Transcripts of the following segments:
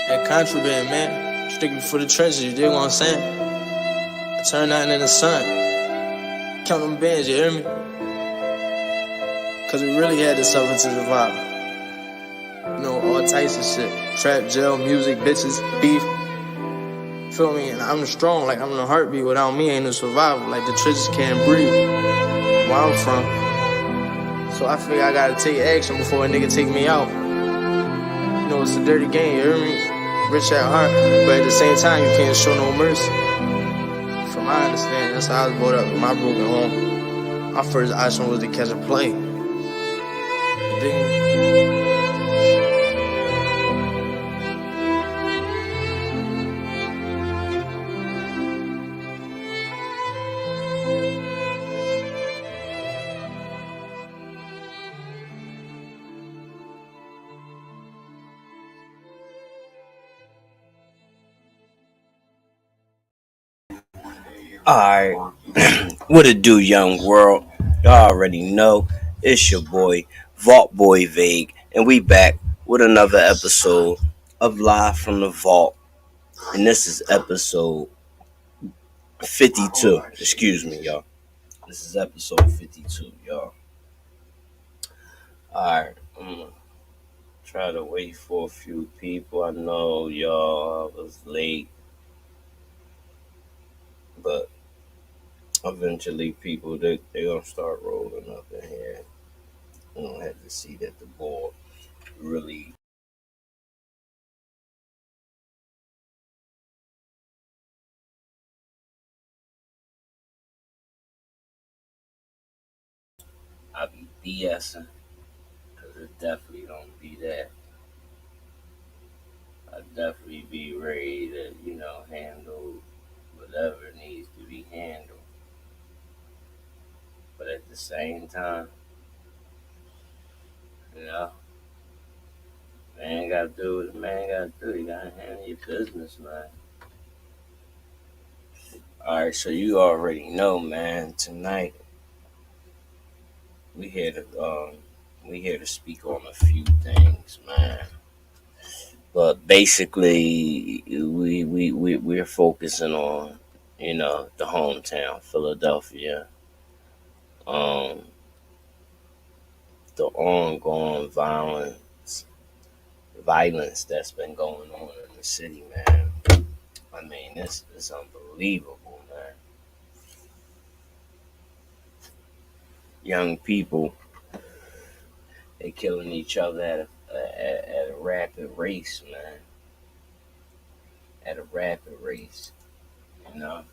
That contraband, man. Strictly for the trenches, you dig what I'm saying? I turn nothing in the sun. Count them bands, you hear me? Cause we really had to suffer to survive. You know, all types of shit. Trap, jail, music, bitches, beef. Feel me? And I'm strong, like I'm the heartbeat. Without me, ain't no survival. Like the trenches can't breathe. Where I'm from. So I figure I gotta take action before a nigga take me out. You know, it's a dirty game, you hear me? Rich at heart, but at the same time, you can't show no mercy. From my understanding, that's how I was brought up in my broken home. My first option was to catch a plane. You dig me? Alright, what it do, young world? Y'all already know it's your boy, Vault Boy Vague, and we back with another episode of Live from the Vault. And this is episode 52. Excuse me, y'all. This is episode 52, y'all. Alright, I'm gonna try to wait for a few people. I know y'all was late, but eventually people they gonna start rolling up in here. You don't have to see that the board really I be BSing, because it definitely don't be that. I definitely be ready to, handle whatever needs to be handled. But at the same time, you know, man gotta do what man gotta do. You gotta handle your business, man. Alright, so you already know, man. Tonight we here to speak on a few things, man. But basically, we're focusing on, the hometown, Philadelphia. Um, the ongoing violence that's been going on in the city, man. I mean, this is unbelievable, man. Young people, they killing each other at a rapid race, man. At a rapid race, you know.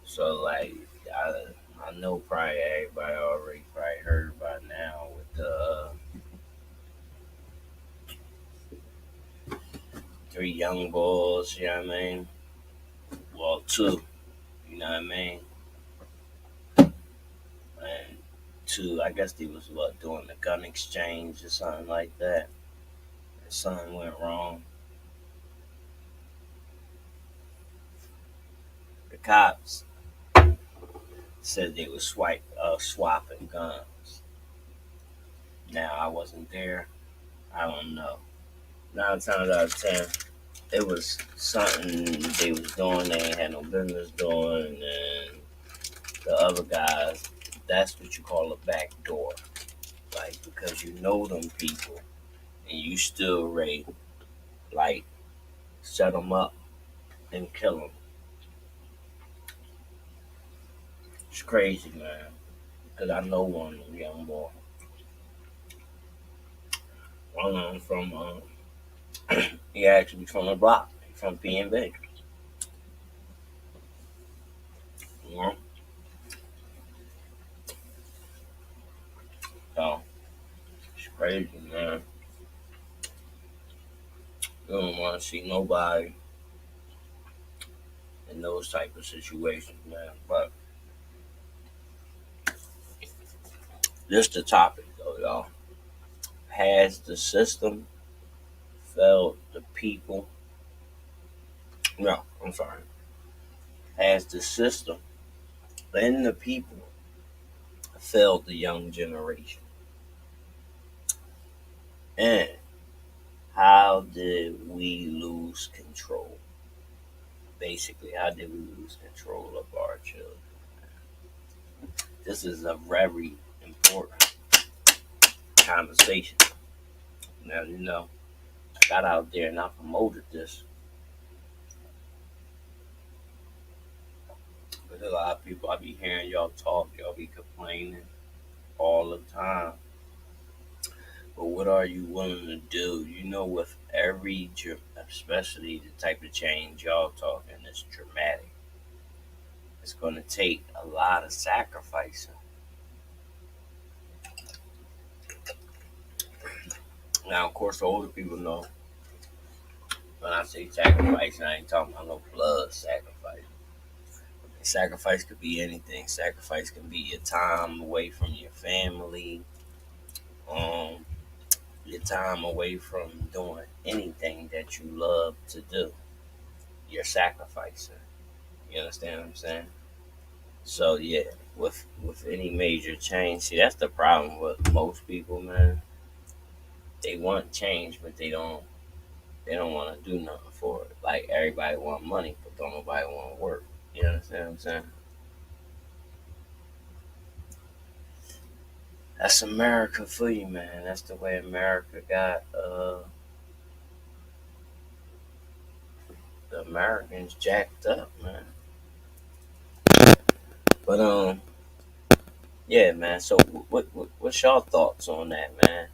So like, I know probably everybody already probably heard by now with the three young boys, you know what I mean? Well, two, you know what I mean? And two, I guess they was doing the gun exchange or something like that. And something went wrong. The cops said they was swapping guns. Now I wasn't there. I don't know. 9 times out of 10, it was something they was doing they ain't had no business doing, and the other guys, that's what you call a back door. Like, because you know them people and you still ready, like, set them up and kill them. It's crazy, man. Because I know one of them young boy. One of them from, he actually from the block. He from P&B. You know? So, it's crazy, man. You don't want to see nobody in those type of situations, man. But this the topic, though, y'all. Has the system failed the people? No, I'm sorry. Has the system and the people failed the young generation? And how did we lose control? Basically, how did we lose control of our children? This is a very important conversation. Now, I got out there and I promoted this. But a lot of people, I be hearing y'all talk, y'all be complaining all the time. But what are you willing to do? With every, especially the type of change y'all talking, it's dramatic. It's going to take a lot of sacrificing. Now, of course, the older people know when I say sacrifice, I ain't talking about no blood sacrifice. Sacrifice could be anything. Sacrifice can be your time away from your family, your time away from doing anything that you love to do. You're sacrificing. You understand what I'm saying? So yeah, with any major change, see that's the problem with most people, man. They want change, but they don't want to do nothing for it. Like everybody want money, but don't nobody want to work. You understand what I'm saying? That's America for you, man. That's the way America got the Americans jacked up, man. But yeah, man. So what's y'all thoughts on that, man?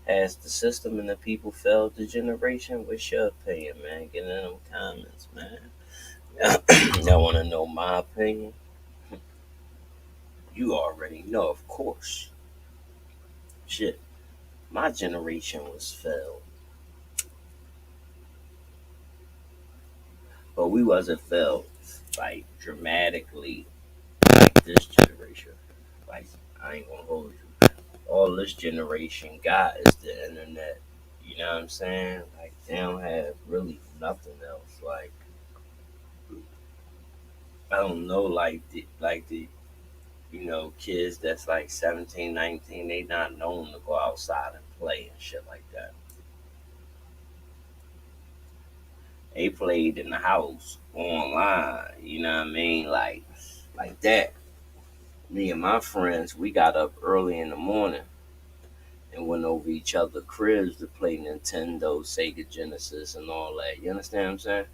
Has the system and the people failed the generation? What's your opinion, man? Get in them comments, man. Y'all want to know my opinion? You already know, of course. Shit, my generation was failed, but we wasn't failed like dramatically like this generation. Like I ain't gonna hold you. All this generation got is the internet. You know what I'm saying? Like they don't have really nothing else. Like I don't know, like the kids that's like 17, 19, they not known to go outside and play and shit like that. They played in the house online, you know what I mean? Like that. Me and my friends, we got up early in the morning and went over each other cribs to play Nintendo, Sega Genesis, and all that. You understand what I'm saying?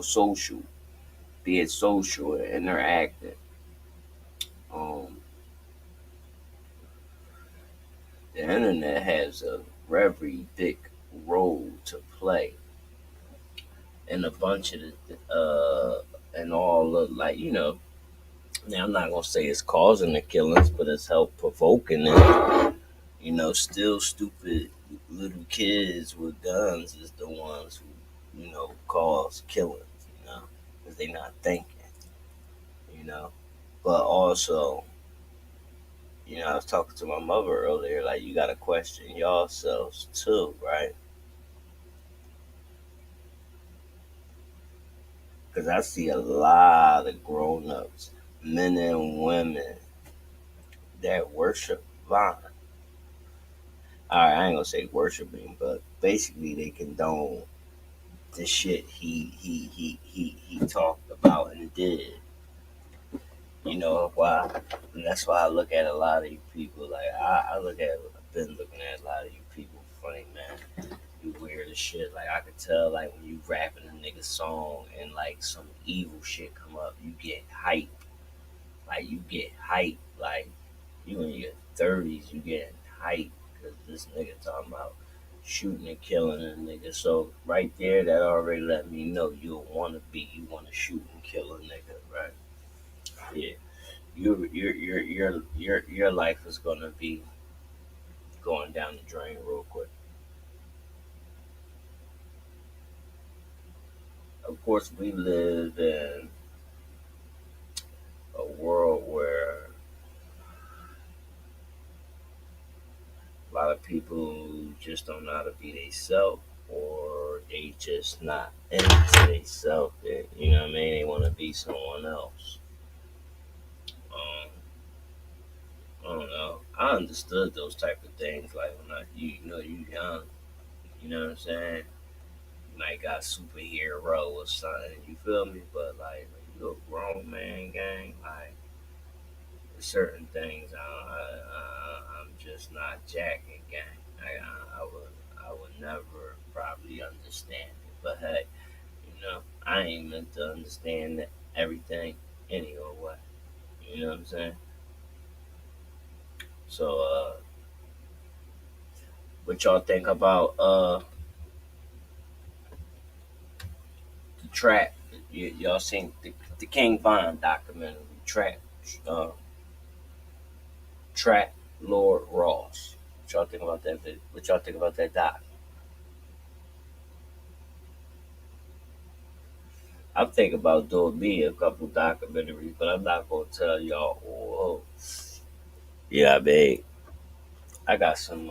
Social, be it social or interactive. Um, the internet has a very big role to play in a bunch of and all of now I'm not gonna say it's causing the killings, but it's helped provoking it. Still stupid little kids with guns is the ones who, cause killings, because they not thinking, you know. But also, I was talking to my mother earlier, like you gotta question yourselves too, right? Because I see a lot of grown ups, men and women, that worship violence. All right, I ain't gonna say worshiping, but basically they condone the shit he talked about and did. You know why? And that's why I look at a lot of you people like I've been looking at a lot of you people funny, man. You weird as shit. Like I could tell, like when you rapping a nigga song and like some evil shit come up, you get hype. Like you get hype. Like you in your 30s, you getting hype because this nigga talking about shooting and killing a nigga. So right there, that already let me know you want to shoot and kill a nigga, right? Yeah, your life is gonna be going down the drain real quick. Of course, we live in a world where a lot of people just don't know how to be themselves, or they just not into themselves. You know what I mean? They want to be someone else. Um, I don't know. I understood those type of things. Like when you young, you know what I'm saying? You might got superhero or something. You feel me? But like when you a grown man, gang, like certain things, I'm just not jacking, gang. I would never probably understand it. But hey, I ain't meant to understand everything any old way. You know what I'm saying? So, what y'all think about the trap? Y'all seen the King Von documentary, uh, Trap Lord Ross? What y'all think about that? What y'all think about that doc? I'm thinking about doing me a couple documentaries, but I'm not gonna tell y'all. Oh, yeah, babe. I got some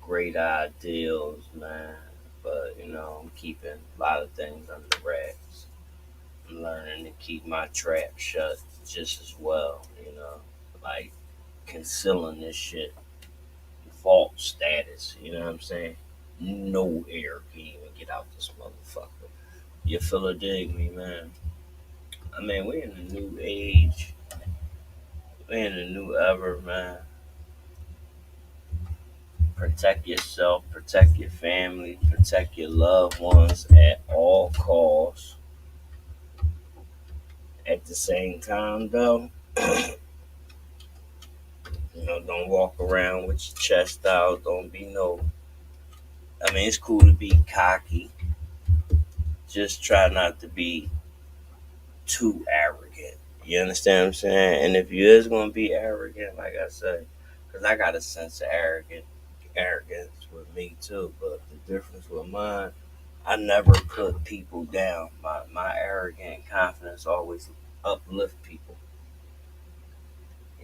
great ideals, man. But I'm keeping a lot of things under wraps. I'm learning to keep my trap shut just as well. Like concealing this shit, vault status. You know what I'm saying? No air can even get out this motherfucker. You feel a dig me, man? I mean, we're in a new age. We're in a new ever, man. Protect yourself, protect your family, protect your loved ones at all costs. At the same time, though, don't walk around with your chest out. Don't be no. I mean, it's cool to be cocky. Just try not to be too arrogant. You understand what I'm saying? And if you is gonna be arrogant, like I said, because I got a sense of arrogance with me too. But the difference with mine, I never put people down. My arrogant confidence always uplift people.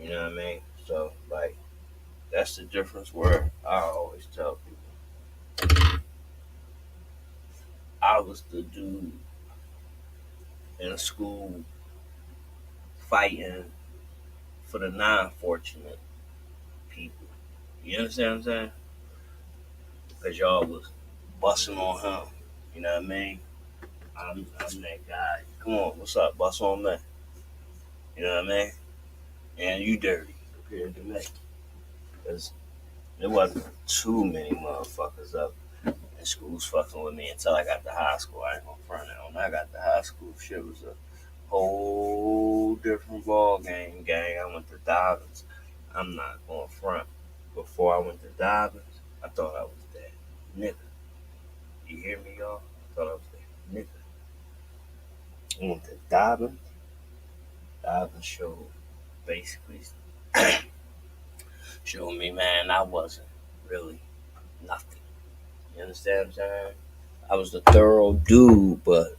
You know what I mean? So like that's the difference where I always tell people I was the dude in school fighting for the non-fortunate people. You understand what I'm saying? Because y'all was busting on him. You know what I mean? I'm that guy. Come on, what's up? Bust on me. You know what I mean? And you dirty compared to me. Because there wasn't too many motherfuckers up in schools fucking with me until I got to high school. I ain't gonna front it. When I got to high school, shit was a whole different ball game, gang. I went to Dobbins. I'm not going front. Before I went to Dobbins, I thought I was that nigga. You hear me, y'all? I thought I was that nigga. I went to Dobbins. Dobbins showed basically showed me, man, I wasn't really nothing. You understand what I'm saying? I was the thorough dude, but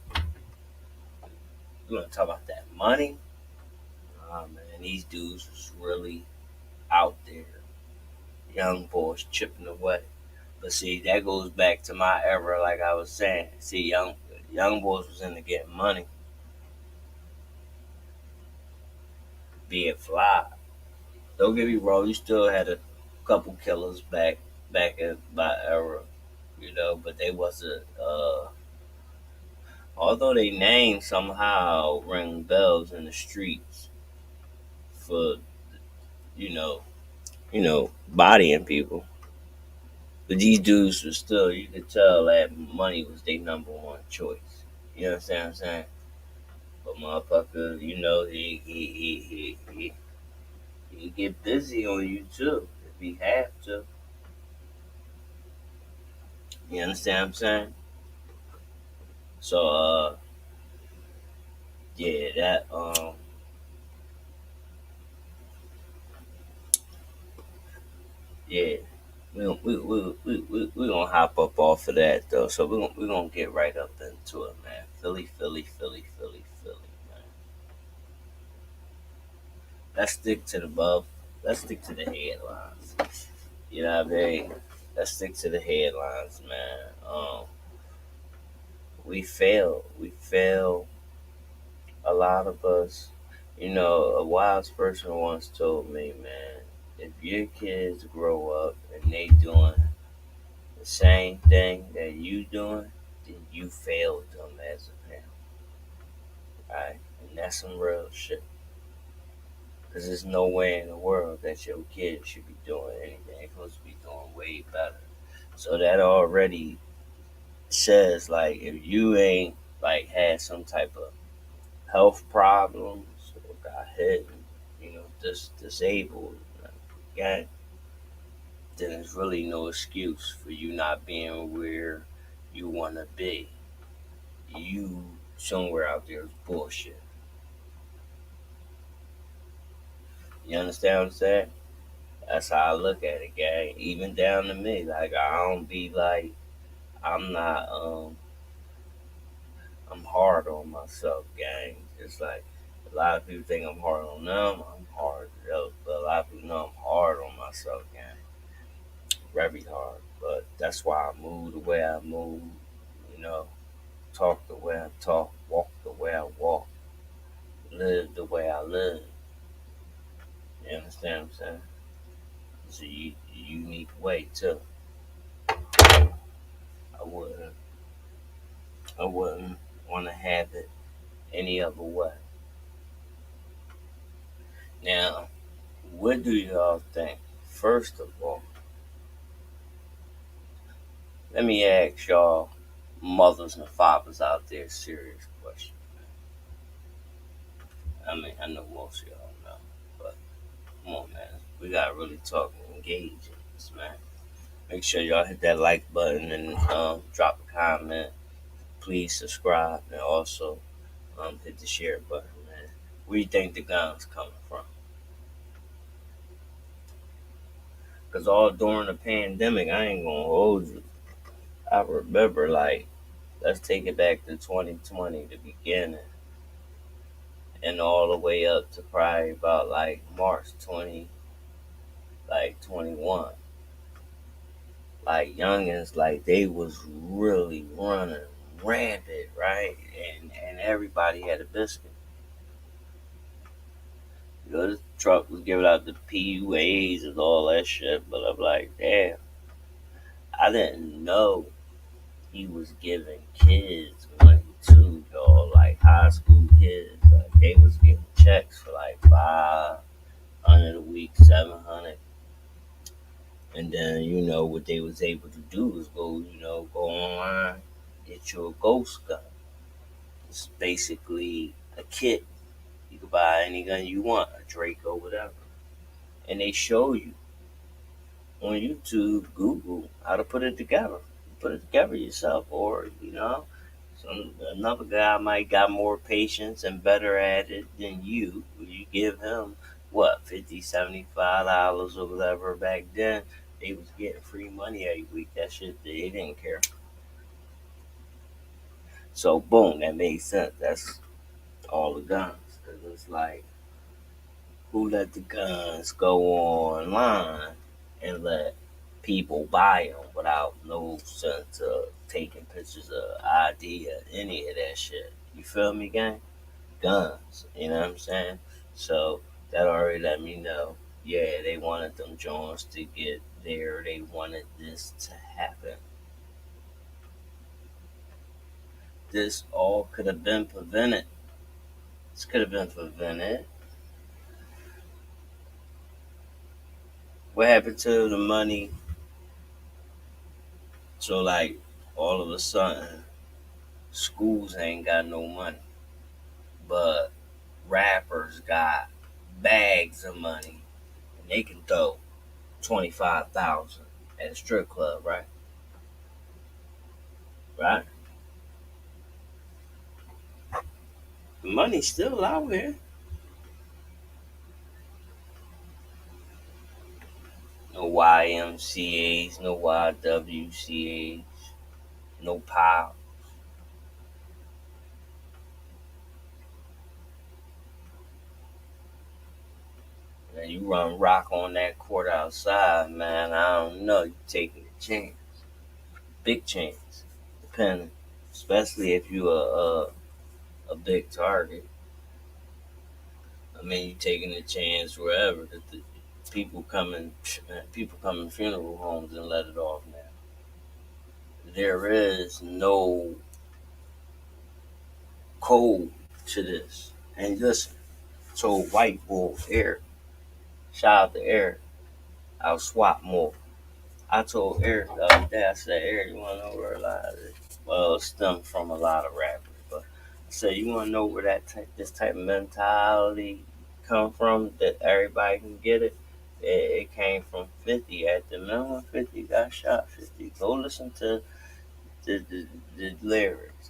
you want to talk about that money? Oh man, these dudes was really out there. Young boys chipping away. But see, that goes back to my era, like I was saying. See, young boys was into getting money, be it fly. Don't get me wrong, you still had a couple killers back in my era, but they wasn't. Although they names somehow ring bells in the streets for you know bodying people. But these dudes were still, you could tell that money was their number one choice. You understand what I'm saying? But motherfucker, he get busy on you too if he have to. You understand what I'm saying? So yeah, that yeah. We gonna hop up off of that though, so we gonna get right up into it, man. Philly, Philly, Philly, Philly, Philly, man. Let's stick to the above. Let's stick to the headlines. You know what I mean? Let's stick to the headlines, man. We fail. A lot of us. A wise person once told me, man, if your kids grow up and they doing the same thing that you doing, then you failed them as a parent, right? And that's some real shit. Because there's no way in the world that your kids should be doing anything. They're supposed to be doing way better. So that already says, like, if you ain't, like, had some type of health problems or got hit, disabled, again, then there's really no excuse for you not being where you want to be. You somewhere out there is bullshit. You understand what I'm saying? That's how I look at it, gang. Even down to me, like I don't be like I'm not. I'm hard on myself, gang. It's like a lot of people think I'm hard on them. I'm hard, but a lot of people know I'm hard on myself, gang. Very hard. But that's why I move the way I move. You know, talk the way I talk, walk the way I walk, live the way I live. You understand what I'm saying? It's a unique way too. I wouldn't, I wouldn't want to have it any other way. Now, what do y'all think? First of all, let me ask y'all, mothers and fathers out there, serious question. I mean, I know most of y'all know, but come on, man. We gotta really talk and engage in this, man. Make sure y'all hit that like button and drop a comment. Please subscribe and also hit the share button, man. Where do you think the gun's coming from? Because all during the pandemic, I ain't gonna hold you. I remember, like, let's take it back to 2020, the beginning, and all the way up to probably about like March 20, like 21. Like youngins, like they was really running rampant, right? And everybody had a biscuit. The truck was giving out the PUAs and all that shit, but I'm like, damn, I didn't know he was giving kids money too, y'all. Like high school kids, like they was getting checks for like 500 a week, 700. And then what they was able to do was go online, get you a ghost gun. It's basically a kit. You can buy any gun you want, a Draco, whatever, and they show you on YouTube, Google how to put it together. Put it together yourself, or another guy might got more patience and better at it than you. You give him what, 50, $75 or whatever. Back then, they was getting free money every week. That shit, they didn't care. So boom, that made sense. That's all the guns. Cause it's like, who let the guns go online and let people buy them without no sense of taking pictures of ID or any of that shit? You feel me, gang? Guns, you know what I'm saying? So that already let me know, yeah, they wanted them Jones to get there. They wanted this to happen. This all could have been prevented. This could have been prevented. What happened to the money? So, like, all of a sudden, schools ain't got no money, but rappers got bags of money, and they can throw 25,000 at a strip club, right? Right? The money's still out here. No YMCA's, no YWCA's, no POW. And you run rock on that court outside, man. I don't know. You taking a chance, big chance, depending, especially if you a big target. I mean, you taking a chance wherever. People come in funeral homes and let it off now. There is no code to this. And listen, so white boy Eric, shout out to Eric, I'll swap more. I told Eric the other day, I said, Eric, you want to know where a lot of it, well, it stemmed from a lot of rappers, but I said, you want to know where this type of mentality come from, that everybody can get it? It came from 50. At the minimum, 50 got shot. 50. Go listen to the lyrics.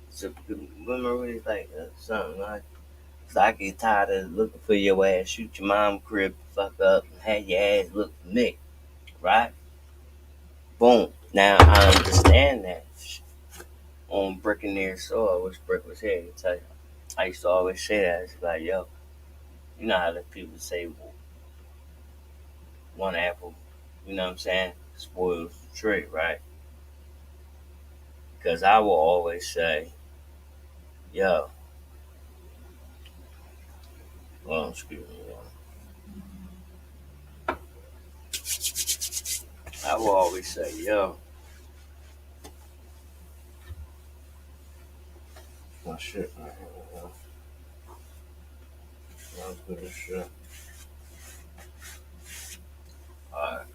So, remember, it's like something like, so I get tired of looking for your ass, shoot your mom crib, fuck up, and have your ass look for me, right? Boom. Now I understand that. On Brick and Near Soil, which Brick was here, to tell you. I used to always say that. It's like, yo, you know how the people say, well, one apple, you know what I'm saying, spoils the tree, right? Because I will always say, yo, well, excuse me, I will always say, yo, my shit, I'm good as shit. Alright.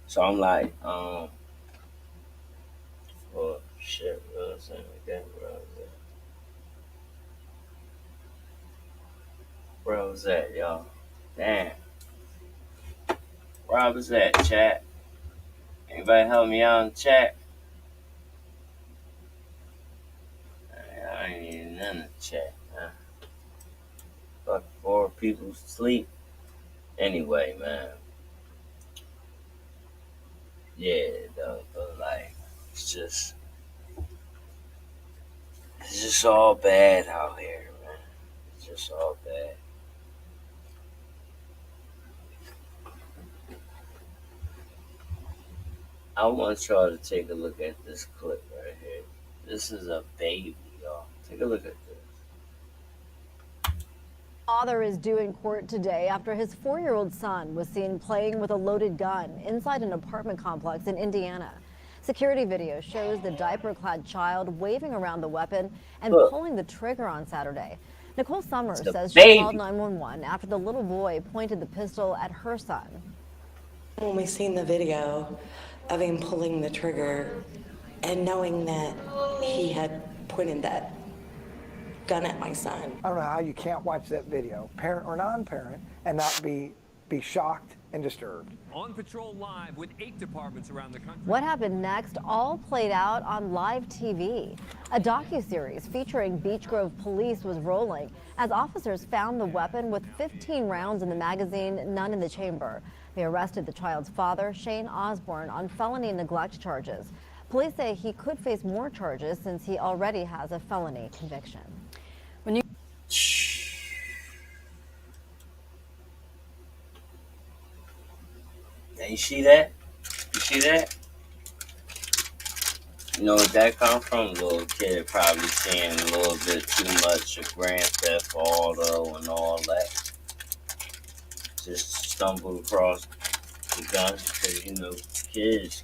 So I'm like, well, shit, what was I saying again? Where I was at, y'all? Damn. Where I was at, chat? Anybody help me out in chat? I ain't even in the chat, man. Fuck, 4 people sleep. Anyway, man. Yeah, though, but like, it's just all bad out here, man. It's just all bad. I want y'all to take a look at this clip right here. This is a baby, y'all. Take a look at this. Father is due in court today after his 4-year-old son was seen playing with a loaded gun inside an apartment complex in Indiana. Security video shows the diaper-clad child waving around the weapon and pulling the trigger on Saturday. Nicole Summers says she called 911 after the little boy pointed the pistol at her son. When we seen the video of him pulling the trigger and knowing that he had pointed that gun at my son. I don't know how you can't watch that video, parent or non-parent, and not be shocked and disturbed. On Patrol Live with 8 departments around the country. What happened next all played out on live TV. A docuseries featuring Beech Grove police was rolling as officers found the weapon with 15 rounds in the magazine, none in the chamber. They arrested the child's father, Shane Osborne, on felony neglect charges. Police say he could face more charges since he already has a felony conviction. Now you see that? You see that? You know where that come from? Little kid probably seeing a little bit too much of Grand Theft Auto and all that. Just stumbled across the gun because, you know, kids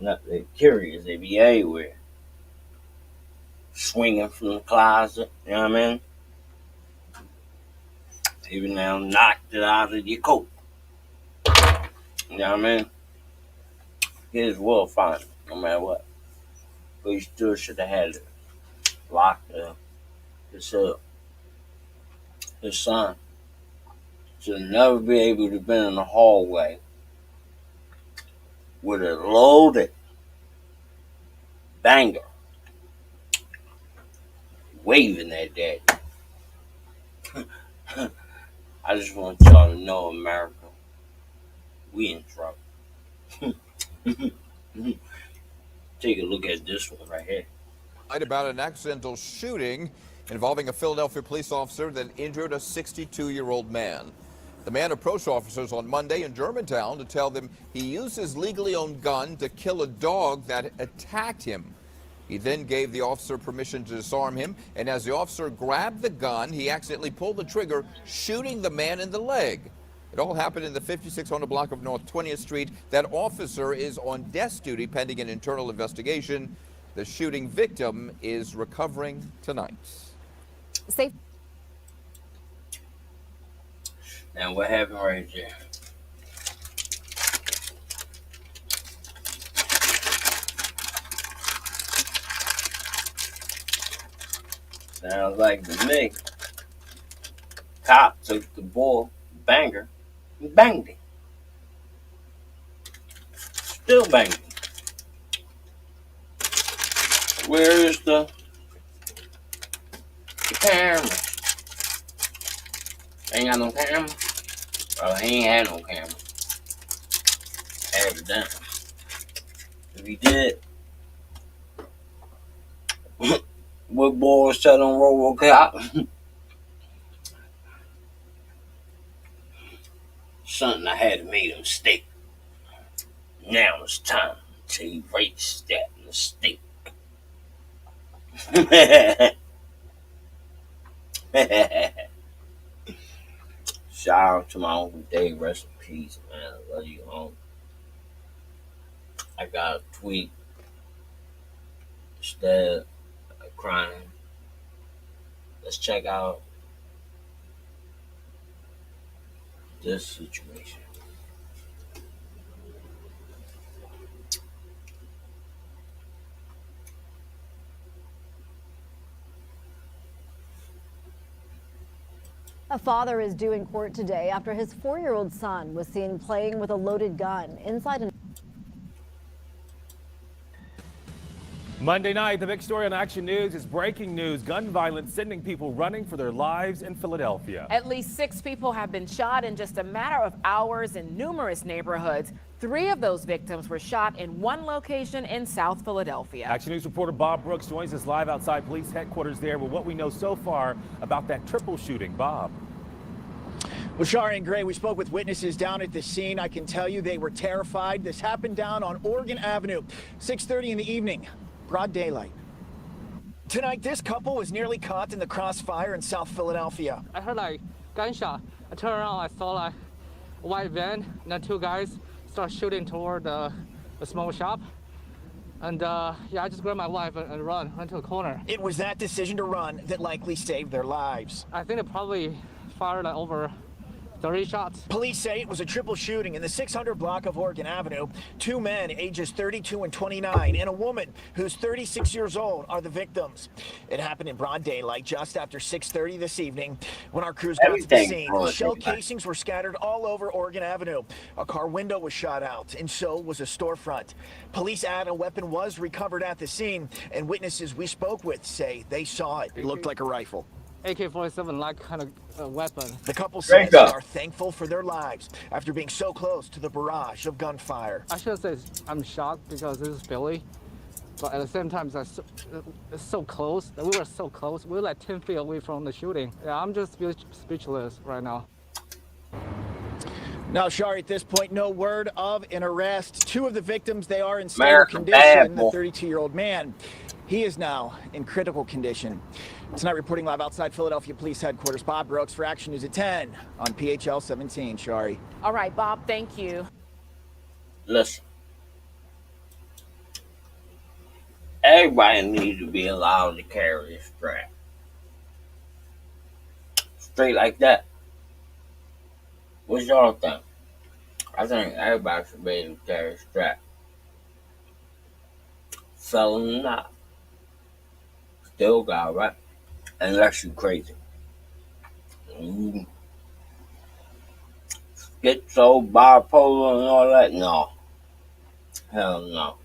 they're curious. They be everywhere. Swinging from the closet, you know what I mean? Even now knocked it out of your coat. You know what I mean? Kids will find it, no matter what. But you still should have had it locked up. His son should never be able to be in the hallway with a loaded banger waving at daddy. I just want y'all to know, America, we in trouble. Take a look at this one right here. About an accidental shooting involving a Philadelphia police officer that injured a 62-year-old man. The man approached officers on Monday in Germantown to tell them he used his legally owned gun to kill a dog that attacked him. He then gave the officer permission to disarm him, and as the officer grabbed the gun, he accidentally pulled the trigger, shooting the man in the leg. It all happened in the 5600 block of North 20th Street. That officer is on desk duty pending an internal investigation. The shooting victim is recovering tonight. Safe. Now what happened right there? Sounds like to me. Cop took the bull banger and banged him. Still banging. Where is the camera? Ain't got no camera? Oh, he ain't had no camera. Evidently. If he did, what boy was set on RoboCop? Something I had to make a mistake. Now it's time to erase that mistake. Shout out to my Uncle Dave. Rest in peace, man. I love you, Uncle. I got a tweet instead of crying. Let's check out this situation. A father is due in court today after his 4-year-old son was seen playing with a loaded gun inside an... Monday night, the big story on Action News is breaking news. Gun violence sending people running for their lives in Philadelphia. At least 6 people have been shot in just a matter of hours in numerous neighborhoods. 3 of those victims were shot in one location in South Philadelphia. Action News reporter Bob Brooks joins us live outside police headquarters there with what we know so far about that triple shooting. Bob. Well, Shari and Gray, we spoke with witnesses down at the scene. I can tell you they were terrified. This happened down on Oregon Avenue, 6:30 in the evening, broad daylight. Tonight, this couple was nearly caught in the crossfire in South Philadelphia. I heard like gunshot. I turned around, I saw like a white van, and then 2 guys start shooting toward the small shop. And yeah, I just grabbed my wife and run to the corner. It was that decision to run that likely saved their lives. I think they probably fired like over 30 shots. Police say it was a triple shooting in the 600 block of Oregon Avenue. 2 men, ages 32 and 29, and a woman who's 36 years old are the victims. It happened in broad daylight just after 6:30 this evening. When our crews got to the scene, shell casings were scattered all over Oregon Avenue. A car window was shot out, and so was a storefront. Police add a weapon was recovered at the scene, and witnesses we spoke with say they saw it. It looked like a rifle. AK-47, like kind of weapon. The couple says they are thankful for their lives after being so close to the barrage of gunfire. I should say I'm shocked because this is Philly, but at the same time, it's so close. We were so close. We were like 10 feet away from the shooting. Yeah, I'm just speechless right now. Now, Shari, at this point, no word of an arrest. 2 of the victims, they are in stable condition. The 32-year-old man, he is now in critical condition. Tonight, reporting live outside Philadelphia Police Headquarters, Bob Brooks for Action News at 10 on PHL 17. Shari. All right, Bob, thank you. Listen. Everybody needs to be allowed to carry a strap. Straight like that. What y'all think? I think everybody should be able to carry a strap. Felon or not. Still got right. Unless you crazy. Schizo, bipolar, and all that? No. Hell no.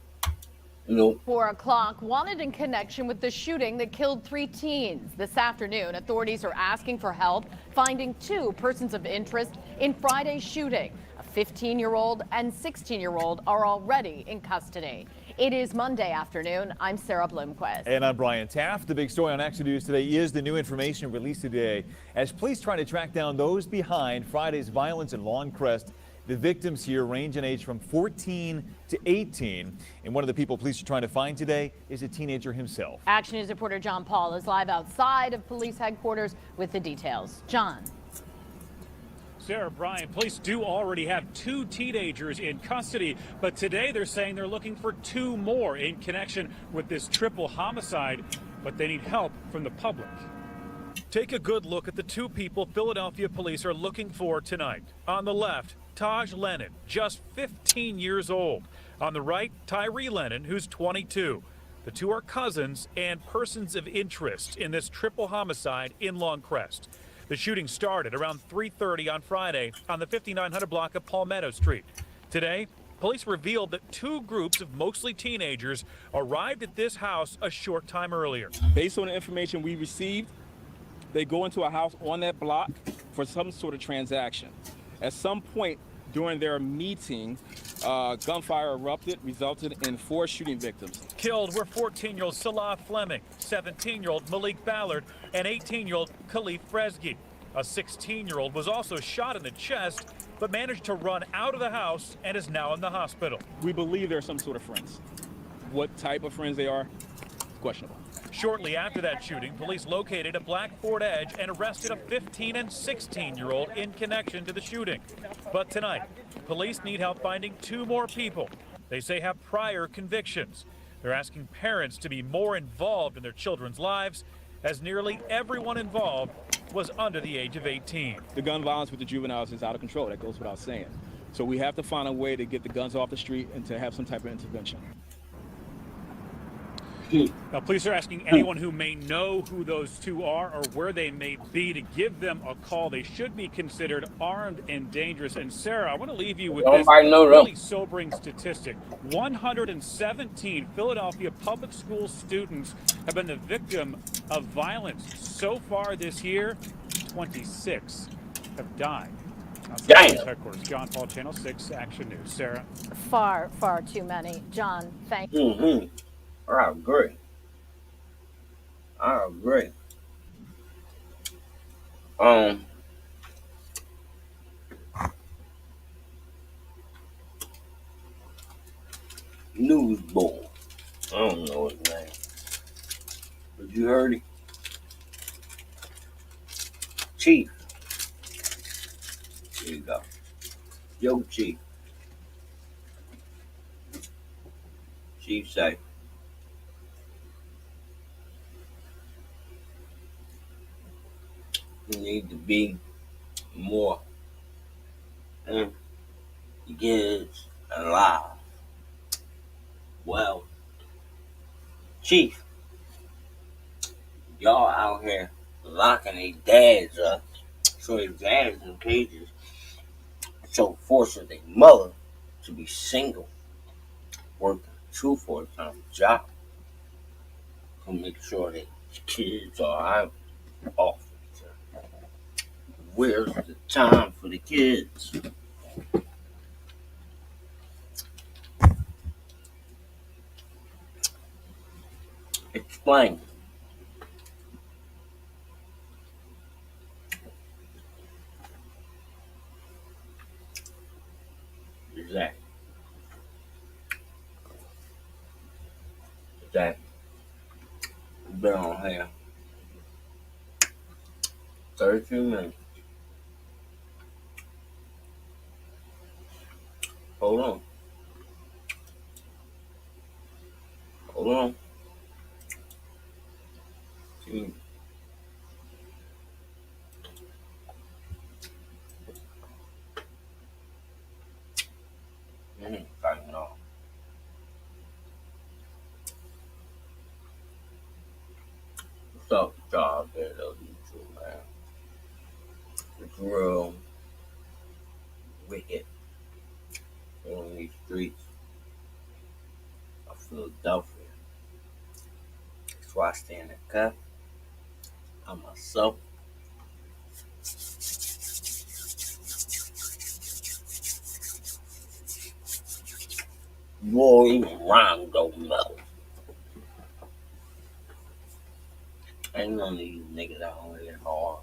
Nope. 4 o'clock, wanted in connection with the shooting that killed 3 teens. This afternoon, authorities are asking for help finding 2 persons of interest in Friday's shooting. A 15-year-old and 16-year-old are already in custody. It is Monday afternoon. I'm Sarah Bloomquist. And I'm Brian Taft. The big story on Action News today is the new information released today as police try to track down those behind Friday's violence in Longcrest. The victims here range in age from 14 to 18. And one of the people police are trying to find today is a teenager himself. Action News reporter John Paul is live outside of police headquarters with the details. John. Sarah, Brian, police do already have 2 teenagers in custody, but today they're saying they're looking for 2 more in connection with this triple homicide, but they need help from the public. Take a good look at the 2 people Philadelphia police are looking for tonight. On the left, Taj Lennon, just 15 years old. On the right, Tyree Lennon, who's 22. The 2 are cousins and persons of interest in this triple homicide in Longcrest. The shooting started around 3:30 on Friday on the 5900 block of Palmetto Street. Today, police revealed that 2 groups of mostly teenagers arrived at this house a short time earlier. Based on the information we received, they go into a house on that block for some sort of transaction. At some point during their meeting, gunfire erupted, resulted in 4 shooting victims. Killed were 14-year-old Salah Fleming, 17-year-old Malik Ballard, and 18-year-old Khalif Fresgi. A 16-year-old was also shot in the chest, but managed to run out of the house and is now in the hospital. We believe they're some sort of friends. What type of friends they are, questionable. Shortly after that shooting, police located a black Ford Edge and arrested a 15 and 16-year-old in connection to the shooting. But tonight, police need help finding 2 more people they say have prior convictions. They're asking parents to be more involved in their children's lives, as nearly everyone involved was under the age of 18. The gun violence with the juveniles is out of control. That goes without saying. So we have to find a way to get the guns off the street and to have some type of intervention. Now, police are asking anyone who may know who those 2 are or where they may be to give them a call. They should be considered armed and dangerous. And Sarah, I want to leave you with this really sobering statistic. 117 Philadelphia public school students have been the victim of violence. So far this year, 26 have died. Outside headquarters, John Paul, Channel 6 Action News. Sarah? Far, far too many. John, thank you. I agree. I agree. Newsboy. I don't know his name. But you heard it? Chief. There you go. Yo, Chief. Chief say, you need to be more engaged and alive. Well, Chief, y'all out here locking their dads up so their dads in cages, so forcing their mother to be single, working 2 full-time jobs to make sure that kids are off. Where's the time for the kids? Explain. Exactly. We've been on here 32 minutes. Hold on. Hold on. See. Fighting off. What's up, y'all out there, though, YouTube, man? It's real wicked on these streets of Philadelphia. That's why I stay in the cup. I'm myself. Boy, even rhyme don't know. Ain't none of these niggas out here hard.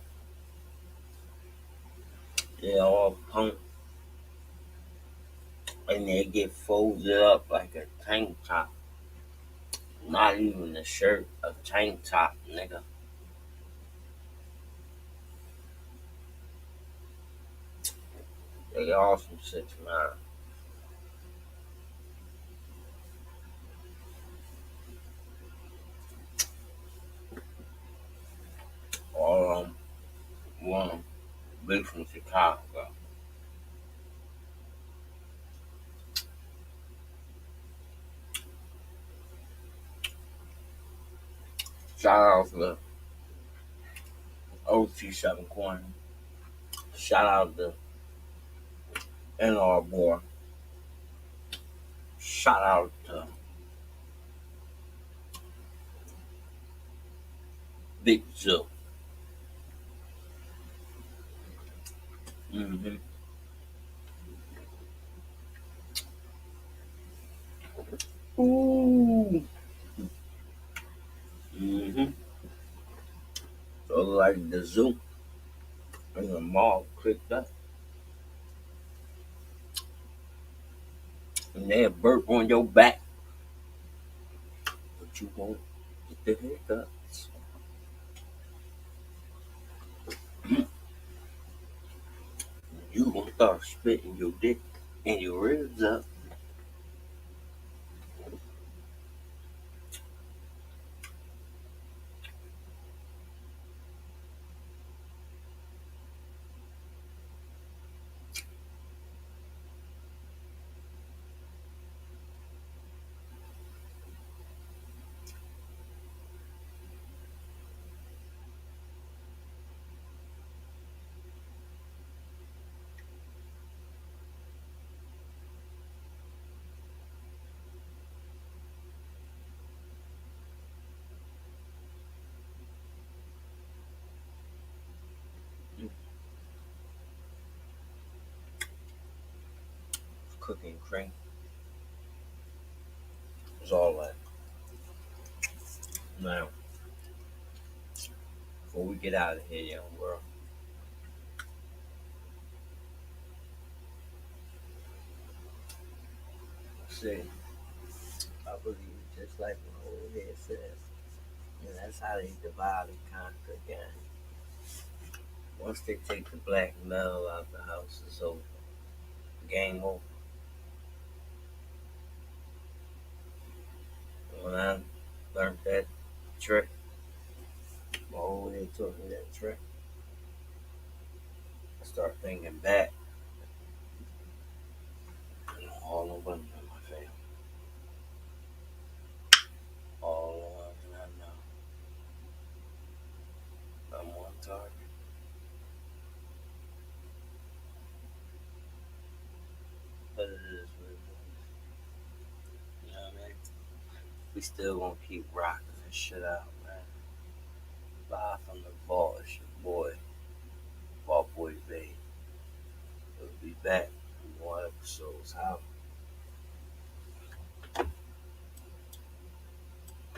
They all punk. and they get folded up like a tank top. Not even a shirt, a tank top, nigga. They awesome 6'9". All of them, one big from Chicago. Shout out to OT7 Corner. Shout out to NR Boy. Shout out to Big Zoo. Mm-hmm. Ooh. Mm-hmm. So like the zoo in the mall clicked up. And they burp on your back. But you won't get the haircuts. You gonna start spitting your dick and your ribs up. Cooking cream. It's all that. Now, before we get out of here, young world, see, I believe just like my old head says, and that's how they divide and conquer again. Once they take the black metal out the house, it's over. Game over. When I learned that trick, my old head taught me that trick. I start thinking back on all the women in my family, all the ones that I know. I'm on target. But it is what it is. You know what I mean? We still gonna keep rocking this shit out, man. Live from the vault, it's your boy, Vault Boy Bay. We'll be back in more episodes. How?